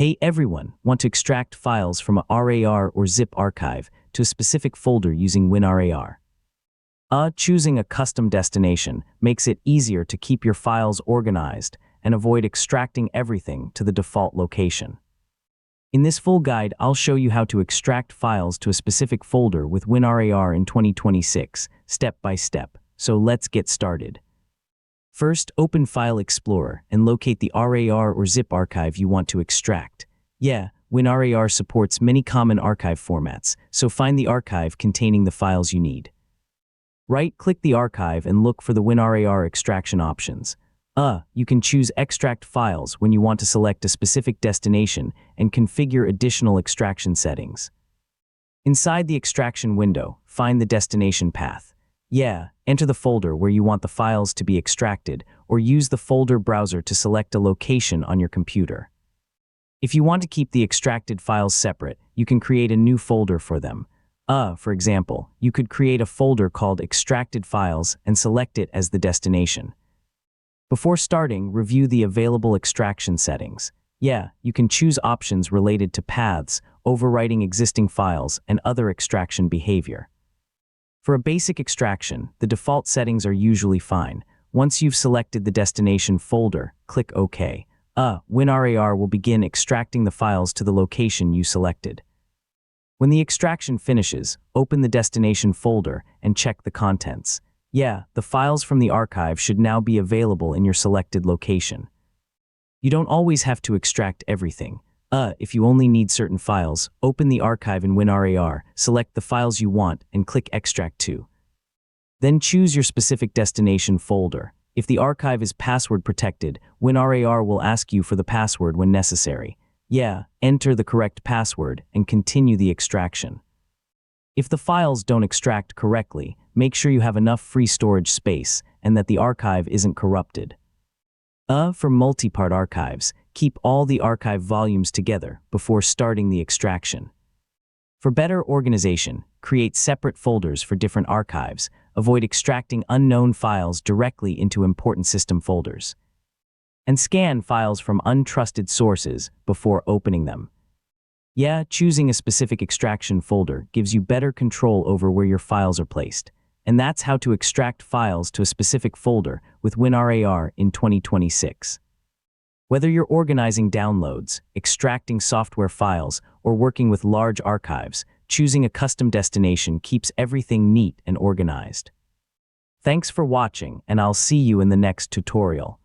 Hey everyone, want to extract files from a RAR or zip archive to a specific folder using WinRAR? Choosing a custom destination makes it easier to keep your files organized and avoid extracting everything to the default location. In this full guide, I'll show you how to extract files to a specific folder with WinRAR in 2026, step by step. So let's get started. First, open File Explorer and locate the RAR or zip archive you want to extract. WinRAR supports many common archive formats, so find the archive containing the files you need. Right-click the archive and look for the WinRAR extraction options. You can choose Extract Files when you want to select a specific destination and configure additional extraction settings. Inside the extraction window, find the destination path. Enter the folder where you want the files to be extracted, or use the folder browser to select a location on your computer. If you want to keep the extracted files separate, you can create a new folder for them. For example, you could create a folder called Extracted Files and select it as the destination. Before starting, review the available extraction settings. You can choose options related to paths, overwriting existing files, and other extraction behavior. For a basic extraction, the default settings are usually fine. Once you've selected the destination folder, click OK. WinRAR will begin extracting the files to the location you selected. When the extraction finishes, open the destination folder and check the contents. The files from the archive should now be available in your selected location. You don't always have to extract everything. If you only need certain files, open the archive in WinRAR, select the files you want, and click Extract To. Then choose your specific destination folder. If the archive is password protected, WinRAR will ask you for the password when necessary. Enter the correct password and continue the extraction. If the files don't extract correctly, make sure you have enough free storage space and that the archive isn't corrupted. For multi-part archives, keep all the archive volumes together before starting the extraction. For better organization, create separate folders for different archives. Avoid extracting unknown files directly into important system folders. And scan files from untrusted sources before opening them. Choosing a specific extraction folder gives you better control over where your files are placed. And that's how to extract files to a specific folder with WinRAR in 2026. Whether you're organizing downloads, extracting software files, or working with large archives, choosing a custom destination keeps everything neat and organized. Thanks for watching, and I'll see you in the next tutorial.